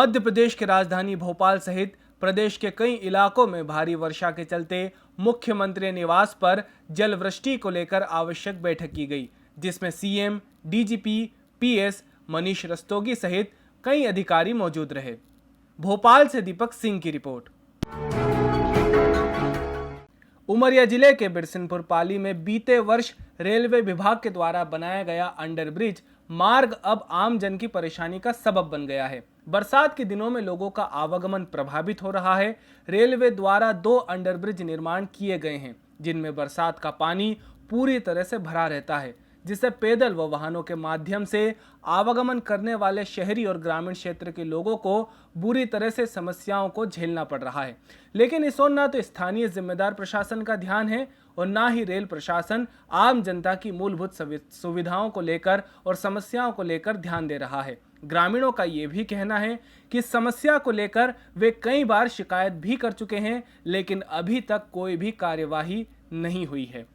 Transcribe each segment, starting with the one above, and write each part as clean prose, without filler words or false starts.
मध्य प्रदेश की राजधानी भोपाल सहित प्रदेश के कई इलाकों में भारी वर्षा के चलते मुख्यमंत्री निवास पर जलवृष्टि को लेकर आवश्यक बैठक की गई, जिसमें CM, DGP, PS Manish Rastogi सहित कई अधिकारी मौजूद रहे। भोपाल से दीपक सिंह की रिपोर्ट। उमरिया जिले के बिरसिनपुर पाली में बीते वर्ष रेलवे विभाग के द्वारा बनाया गया अंडरब्रिज मार्ग अब आम जन की परेशानी का सबब बन गया है। बरसात के दिनों में लोगों का आवागमन प्रभावित हो रहा है। रेलवे द्वारा 2 अंडरब्रिज निर्माण किए गए हैं, जिनमें बरसात का पानी पूरी तरह से भरा रहता है, जिससे पैदल व वाहनों के माध्यम से आवागमन करने वाले शहरी और ग्रामीण क्षेत्र के लोगों को बुरी तरह से समस्याओं को झेलना पड़ रहा है। लेकिन इस ओर न तो स्थानीय जिम्मेदार प्रशासन का ध्यान है और न ही रेल प्रशासन आम जनता की मूलभूत सुविधाओं को लेकर और समस्याओं को लेकर ध्यान दे रहा है। ग्रामीणों का ये भी कहना है कि इस समस्या को लेकर वे कई बार शिकायत भी कर चुके हैं, लेकिन अभी तक कोई भी कार्यवाही नहीं हुई है।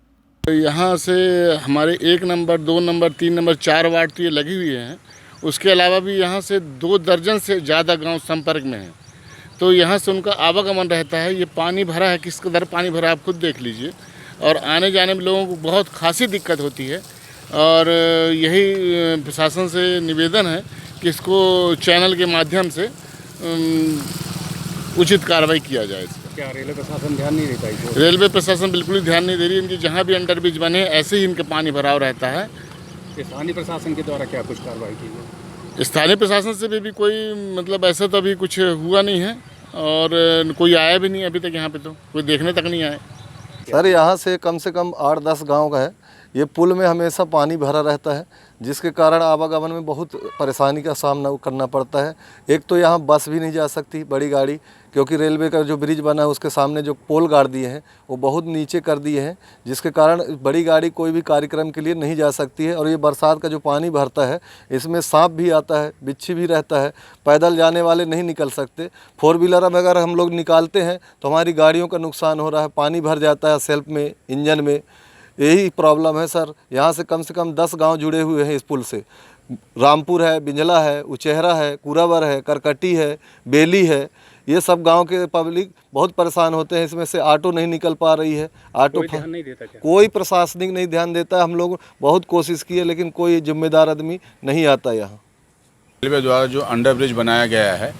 यहाँ से हमारे 1 नंबर, 2 नंबर, 3 नंबर, 4 वार्ड तो ये लगी हुई हैं। उसके अलावा भी यहाँ से 2 दर्जन से ज़्यादा गांव संपर्क में हैं, तो यहाँ से उनका आवागमन रहता है। ये पानी भरा है, किस कदर पानी भरा है आप खुद देख लीजिए, और आने जाने में लोगों को बहुत खासी दिक्कत होती है। और यही प्रशासन से निवेदन है कि इसको चैनल के माध्यम से उचित कार्रवाई किया जाए। इसका क्या रेलवे प्रशासन ध्यान नहीं देता है? रेलवे प्रशासन बिल्कुल ही ध्यान नहीं दे रही है। इनकी जहाँ भी अंडरब्रिज बने ऐसे ही इनके पानी भराव रहता है। स्थानीय प्रशासन के द्वारा क्या कुछ कार्रवाई की गई? स्थानीय प्रशासन से भी कोई मतलब ऐसा तो अभी कुछ हुआ नहीं है, और कोई आया भी नहीं अभी तक। यहाँ पे तो कोई देखने तक नहीं आया। सर यहाँ से कम 8-10 गांव का है। ये पुल में हमेशा पानी भरा रहता है, जिसके कारण आवागमन में बहुत परेशानी का सामना करना पड़ता है। एक तो यहाँ बस भी नहीं जा सकती, बड़ी गाड़ी, क्योंकि रेलवे का जो ब्रिज बना है उसके सामने जो पोल गाड़ दिए हैं वो बहुत नीचे कर दिए हैं, जिसके कारण बड़ी गाड़ी कोई भी कार्यक्रम के लिए नहीं जा सकती है। और ये बरसात का जो पानी भरता है इसमें सांप भी आता है, बिच्छी भी रहता है, पैदल जाने वाले नहीं निकल सकते। 4 व्हीलर में अगर हम लोग निकालते हैं तो हमारी गाड़ियों का नुकसान हो रहा है, पानी भर जाता है सेल्फ में, इंजन में। यही प्रॉब्लम है सर। यहाँ से कम 10 गांव जुड़े हुए हैं इस पुल से। रामपुर है, बिंजला है, उचेहरा है, कुरावर है, करकटी है, बेली है। ये सब गांव के पब्लिक बहुत परेशान होते हैं। इसमें से ऑटो नहीं निकल पा रही है। ऑटो कोई ध्यान नहीं देता क्या? कोई प्रशासनिक नहीं ध्यान देता। हम लोग बहुत कोशिश की है, लेकिन कोई जिम्मेदार आदमी नहीं आता यहाँ। रेलवे द्वारा जो अंडरब्रिज बनाया गया है,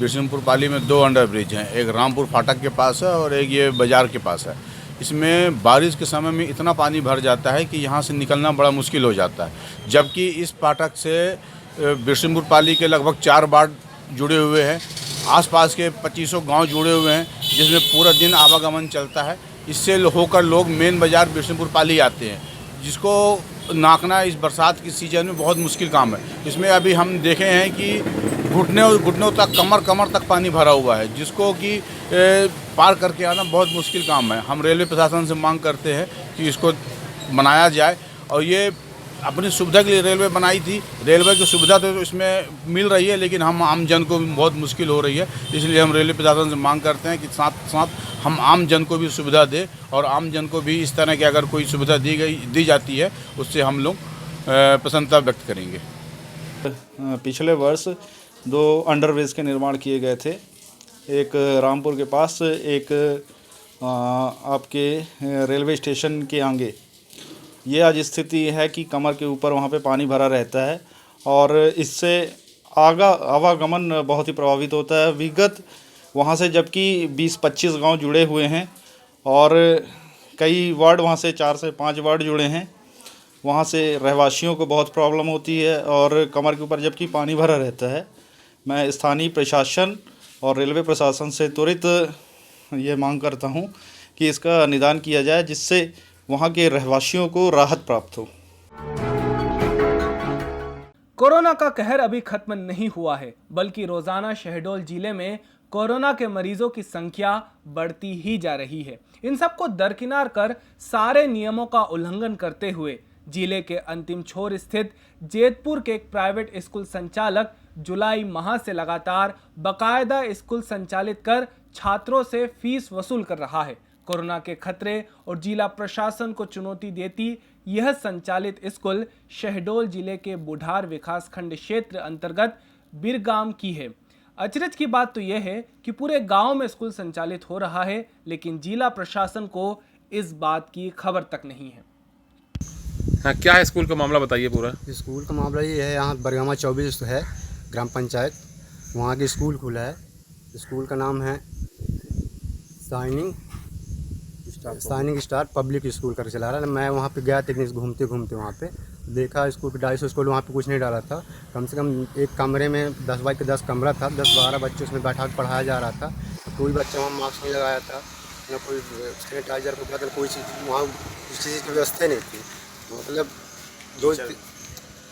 बिरसिनपुर पाली में 2 अंडरब्रिज हैं। एक रामपुर फाटक के पास है और एक ये बाज़ार के पास है। इसमें बारिश के समय में इतना पानी भर जाता है कि यहाँ से निकलना बड़ा मुश्किल हो जाता है। जबकि इस फाटक से बिरसिनपुर पाली के लगभग 4 वार्ड जुड़े हुए हैं। आसपास के 2500 गांव जुड़े हुए हैं, जिसमें पूरा दिन आवागमन चलता है। इससे होकर लोग मेन बाज़ार बिरसिनपुर पाली आते हैं, जिसको नापना इस बरसात की सीज़न में बहुत मुश्किल काम है। इसमें अभी हम देखे हैं कि घुटनों तक, कमर तक पानी भरा हुआ है, जिसको कि पार करके आना बहुत मुश्किल काम है। हम रेलवे प्रशासन से मांग करते हैं कि इसको बनाया जाए, और ये अपनी सुविधा के लिए रेलवे बनाई थी। रेलवे की सुविधा तो इसमें मिल रही है, लेकिन हम आम जन को भी बहुत मुश्किल हो रही है। इसलिए हम रेलवे प्रशासन से मांग करते हैं कि साथ साथ हम आम जन को भी सुविधा दें, और आम जन को भी इस तरह की अगर कोई सुविधा दी जाती है उससे हम लोग प्रसन्नता व्यक्त करेंगे। पिछले वर्ष 2 अंडरब्रिज के निर्माण किए गए थे। एक रामपुर के पास, एक आपके रेलवे स्टेशन के आगे। ये आज स्थिति है कि कमर के ऊपर वहाँ पे पानी भरा रहता है, और इससे आवागमन बहुत ही प्रभावित होता है। विगत वहाँ से जबकि 20-25 गांव जुड़े हुए हैं, और कई वार्ड वहाँ से 4 से 5 वार्ड जुड़े हैं। वहाँ से रहवासियों को बहुत प्रॉब्लम होती है, और कमर के ऊपर जबकि पानी भरा रहता है। मैं स्थानीय प्रशासन और रेलवे प्रशासन से त्वरित ये मांग करता हूँ कि इसका निदान किया जाए, जिससे वहाँ के रहवासियों को राहत प्राप्त हो। कोरोना का कहर अभी खत्म नहीं हुआ है, बल्कि रोजाना शहडोल जिले में कोरोना के मरीजों की संख्या बढ़ती ही जा रही है। इन सबको दरकिनार कर सारे नियमों का उल्लंघन करते हुए जिले के अंतिम छोर स्थित जेतपुर के एक प्राइवेट स्कूल संचालक जुलाई माह से लगातार बकायदा स्कूल संचालित कर छात्रों से फीस वसूल कर रहा है। कोरोना के खतरे और जिला प्रशासन को चुनौती देती यह संचालित स्कूल शहडोल जिले के बुढ़ार विकास खंड क्षेत्र अंतर्गत बिरगाम की है। अचरज की बात तो यह है कि पूरे गांव में स्कूल संचालित हो रहा है, लेकिन जिला प्रशासन को इस बात की खबर तक नहीं है। हाँ, क्या है स्कूल का मामला, बताइए पूरा। स्कूल का मामला ये है, यहाँ बरगामा 24 है ग्राम पंचायत, वहाँ की स्कूल खुला है। स्कूल का नाम है शाइनिंग स्टार पब्लिक स्कूल करके चला रहा है। मैं वहाँ पे गया टेक्निक घूमते घूमते, वहाँ पे देखा स्कूल के 250 स्कूल, वहाँ पे कुछ नहीं डाला था। कम से कम एक कमरे में 10 बाई 10 कमरा था, 10-12 बच्चे उसमें बैठा के पढ़ाया जा रहा था। कोई बच्चा वहाँ मास्क नहीं लगाया था, ना कोई सैनिटाइजर को बदल कोई चीज़ वहाँ किसी चीज़ की व्यवस्था नहीं थी। मतलब दो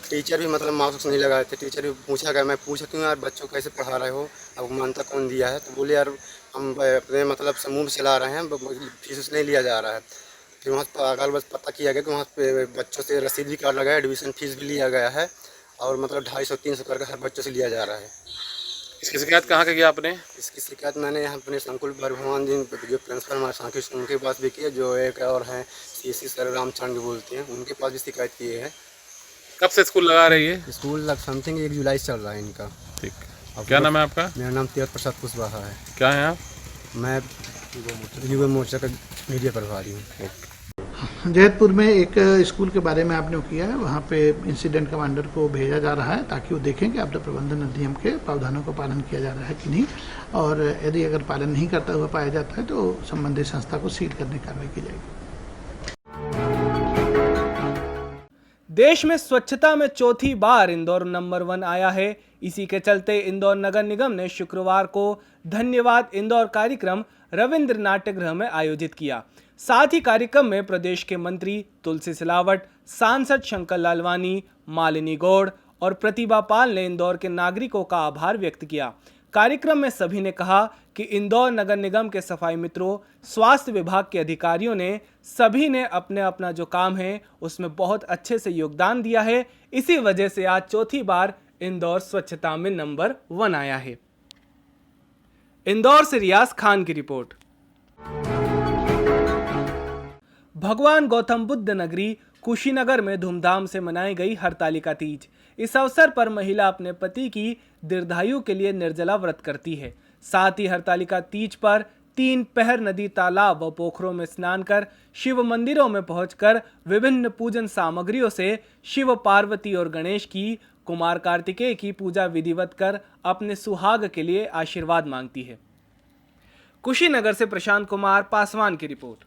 टीचर भी मतलब मास्क नहीं लगाए थे। टीचर भी पूछा गया, मैं पूछा क्यों यार बच्चों कैसे पढ़ा रहे हो, आपको मान्यता कौन दिया है? तो बोले यार हम अपने मतलब समूह में चला रहे हैं, फीस नहीं लिया जा रहा है। फिर वहाँ पर अगल बस पता किया गया कि वहाँ पे बच्चों से रसीद भी कार्ड लगाया, एडमिशन फीस भी लिया गया है और मतलब 250-300 करके हर बच्चों से लिया जा रहा है। इसकी शिकायत कहाँ का किया आपने? इसकी शिकायत मैंने यहाँ अपने संकुल भगवान जी जो प्रिंसिपल हमारे सांख्य स्कूल उनके पास भी किया, जो एक और हैं CSC सर रामचंद्र बोलते हैं, उनके पास भी शिकायत की है। कब से स्कूल लगा रही है? स्कूल समथिंग 1 जुलाई से चल रहा है इनका। ठीक, क्या नाम है आपका? मेरा नाम तीरथ प्रसाद कुशवाहा है। क्या है आप? मैं युवा मोर्चा का मीडिया प्रभारी हूँ। जैतपुर में एक स्कूल के बारे में आपने किया है, वहाँ पे इंसिडेंट कमांडर को भेजा जा रहा है ताकि वो देखें कि आपदा प्रबंधन अधिनियम के प्रावधानों का पालन किया जा रहा है कि नहीं, और यदि अगर पालन नहीं करता हुआ पाया जाता है तो संबंधित संस्था को सील करने की कार्रवाई की जाएगी। देश में स्वच्छता में चौथी बार इंदौर नंबर 1 आया है। इसी के चलते इंदौर नगर निगम ने शुक्रवार को धन्यवाद इंदौर कार्यक्रम रविंद्र नाट्यगृह में आयोजित किया। साथ ही कार्यक्रम में प्रदेश के मंत्री तुलसी सिलावट, सांसद शंकर लालवानी, मालिनी गौड़ और प्रतिभा पाल ने इंदौर के नागरिकों का आभार व्यक्त किया। कार्यक्रम में सभी ने कहा कि इंदौर नगर निगम के सफाई मित्रों, स्वास्थ्य विभाग के अधिकारियों ने सभी ने अपने अपना जो काम है उसमें बहुत अच्छे से योगदान दिया है। इसी वजह से आज चौथी बार इंदौर स्वच्छता में नंबर 1 आया है। इंदौर से रियाज खान की रिपोर्ट। भगवान गौतम बुद्ध नगरी कुशीनगर में धूमधाम से मनाई गई हरतालिका तीज। इस अवसर पर महिला अपने पति की दीर्घायु के लिए निर्जला व्रत करती है। साथ ही हरतालिका तीज पर 3 पहर नदी, तालाब व पोखरों में स्नान कर शिव मंदिरों में पहुंचकर विभिन्न पूजन सामग्रियों से शिव, पार्वती और गणेश की, कुमार कार्तिकेय की पूजा विधिवत कर अपने सुहाग के लिए आशीर्वाद मांगती है। कुशीनगर से प्रशांत कुमार पासवान की रिपोर्ट।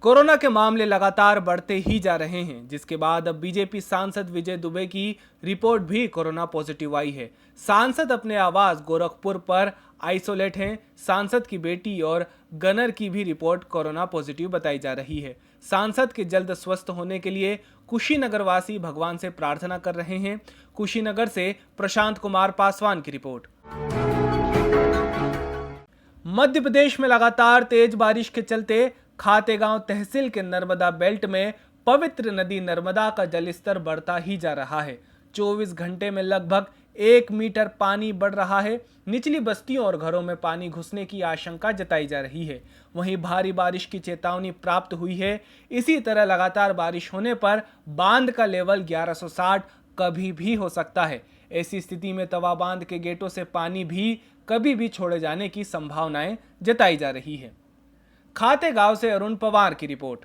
कोरोना के मामले लगातार बढ़ते ही जा रहे हैं, जिसके बाद अब बीजेपी सांसद विजय दुबे की रिपोर्ट भी कोरोना पॉजिटिव आई है। सांसद अपने आवास गोरखपुर पर आइसोलेट हैं। सांसद की बेटी और गनर की भी रिपोर्ट कोरोना पॉजिटिव बताई जा रही है। सांसद के जल्द स्वस्थ होने के लिए कुशीनगर वासी भगवान से प्रार्थना कर रहे हैं। कुशीनगर से प्रशांत कुमार पासवान की रिपोर्ट। मध्य प्रदेश में लगातार तेज बारिश के चलते खातेगांव तहसील के नर्मदा बेल्ट में पवित्र नदी नर्मदा का जलस्तर बढ़ता ही जा रहा है। 24 घंटे में लगभग 1 मीटर पानी बढ़ रहा है। निचली बस्तियों और घरों में पानी घुसने की आशंका जताई जा रही है। वहीं भारी बारिश की चेतावनी प्राप्त हुई है। इसी तरह लगातार बारिश होने पर बांध का लेवल 1160 कभी भी हो सकता है। ऐसी स्थिति में तवा बांध के गेटों से पानी भी कभी भी छोड़े जाने की संभावनाएं जताई जा रही है। खातेगांव से अरुण पवार की रिपोर्ट।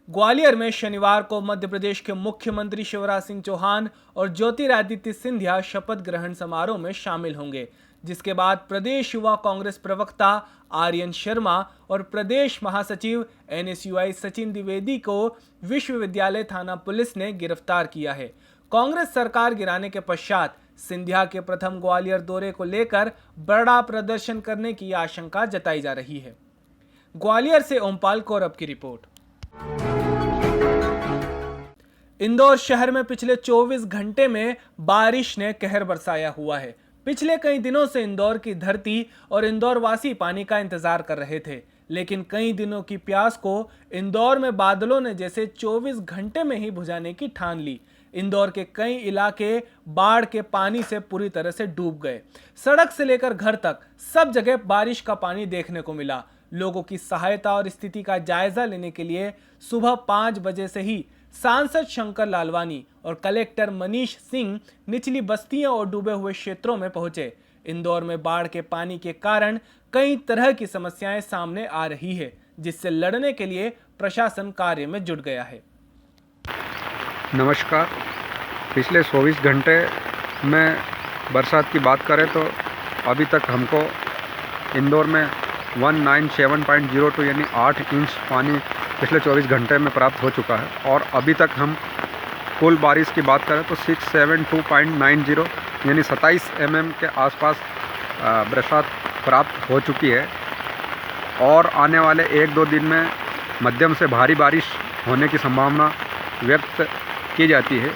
ग्वालियर में शनिवार को मध्य प्रदेश के मुख्यमंत्री शिवराज सिंह चौहान और ज्योतिरादित्य सिंधिया शपथ ग्रहण समारोह में शामिल होंगे, जिसके बाद प्रदेश युवा कांग्रेस प्रवक्ता आर्यन शर्मा और प्रदेश महासचिव NSUI सचिन द्विवेदी को विश्वविद्यालय थाना पुलिस ने गिरफ्तार किया है। कांग्रेस सरकार गिराने के पश्चात सिंधिया के प्रथम ग्वालियर दौरे को लेकर बड़ा प्रदर्शन करने की आशंका जताई जा रही है। ग्वालियर से ओमपाल कौरब की रिपोर्ट। इंदौर शहर में पिछले 24 घंटे में बारिश ने कहर बरसाया हुआ है। पिछले कई दिनों से इंदौर की धरती और इंदौर वासी पानी का इंतजार कर रहे थे, लेकिन कई दिनों की प्यास को इंदौर में बादलों ने जैसे 24 घंटे में ही बुझाने की ठान ली। इंदौर के कई इलाके बाढ़ के पानी से पूरी तरह से डूब गए। सड़क से लेकर घर तक सब जगह बारिश का पानी देखने को मिला। लोगों की सहायता और स्थिति का जायजा लेने के लिए सुबह 5 बजे से ही सांसद शंकर लालवानी और कलेक्टर मनीष सिंह निचली बस्तियों और डूबे हुए क्षेत्रों में पहुंचे। इंदौर में बाढ़ के पानी के कारण कई तरह की समस्याएं सामने आ रही है, जिससे लड़ने के लिए प्रशासन कार्य में जुट गया है। नमस्कार। पिछले 24 घंटे में बरसात की बात करें तो अभी तक हमको इंदौर में 197.02 यानी 8 इंच पानी पिछले 24 घंटे में प्राप्त हो चुका है। और अभी तक हम कुल बारिश की बात करें तो 672.90 यानी 27 mm के आसपास बरसात प्राप्त हो चुकी है। और आने वाले 1-2 दिन में मध्यम से भारी बारिश होने की संभावना व्यक्त की जाती है।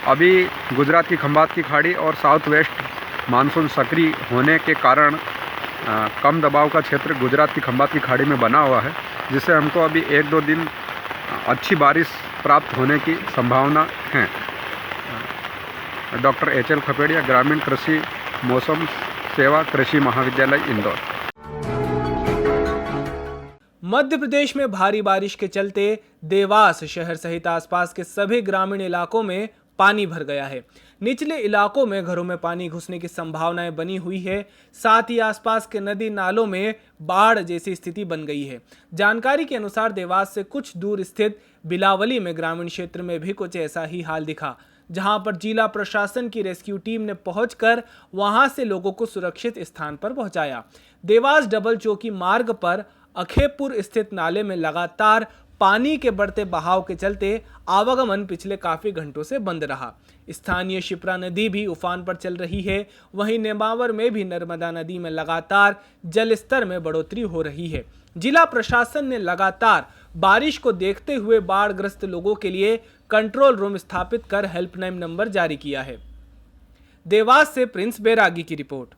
अभी गुजरात की खंबात की खाड़ी और साउथ वेस्ट मानसून सक्रिय होने के कारण कम दबाव का क्षेत्र गुजरात की खंबात की खाड़ी में बना हुआ है, जिससे हमको अभी 1-2 दिन अच्छी बारिश प्राप्त होने की संभावना है। डॉक्टर HL खपेड़िया, ग्रामीण कृषि मौसम सेवा कृषि महाविद्यालय इंदौर। मध्य प्रदेश में भारी बारिश के चलते देवास शहर सहित आसपास के सभी ग्रामीण इलाकों में पानी भर गया है। निचले इलाकों में घरों में पानी घुसने की संभावनाएं बनी हुई है। साथ ही आसपास के नदी नालों में बाढ़ जैसी स्थिति बन गई है। जानकारी के अनुसार देवास से कुछ दूर स्थित बिलावली में ग्रामीण क्षेत्र में भी कुछ ऐसा ही हाल दिखा, जहां पर जिला प्रशासन की रेस्क्यू टीम ने पहुंचकर वहां से लोगों को सुरक्षित स्थान पर पहुंचाया। देवास डबल चौकी मार्ग पर अखेपुर स्थित नाले में लगातार पानी के बढ़ते बहाव के चलते आवागमन पिछले काफी घंटों से बंद रहा। स्थानीय शिप्रा नदी भी उफान पर चल रही है। वहीं नेमावर में भी नर्मदा नदी में लगातार जल स्तर में बढ़ोतरी हो रही है। जिला प्रशासन ने लगातार बारिश को देखते हुए बाढ़ग्रस्त लोगों के लिए कंट्रोल रूम स्थापित कर हेल्पलाइन नंबर जारी किया है। देवास से प्रिंस बैरागी की रिपोर्ट।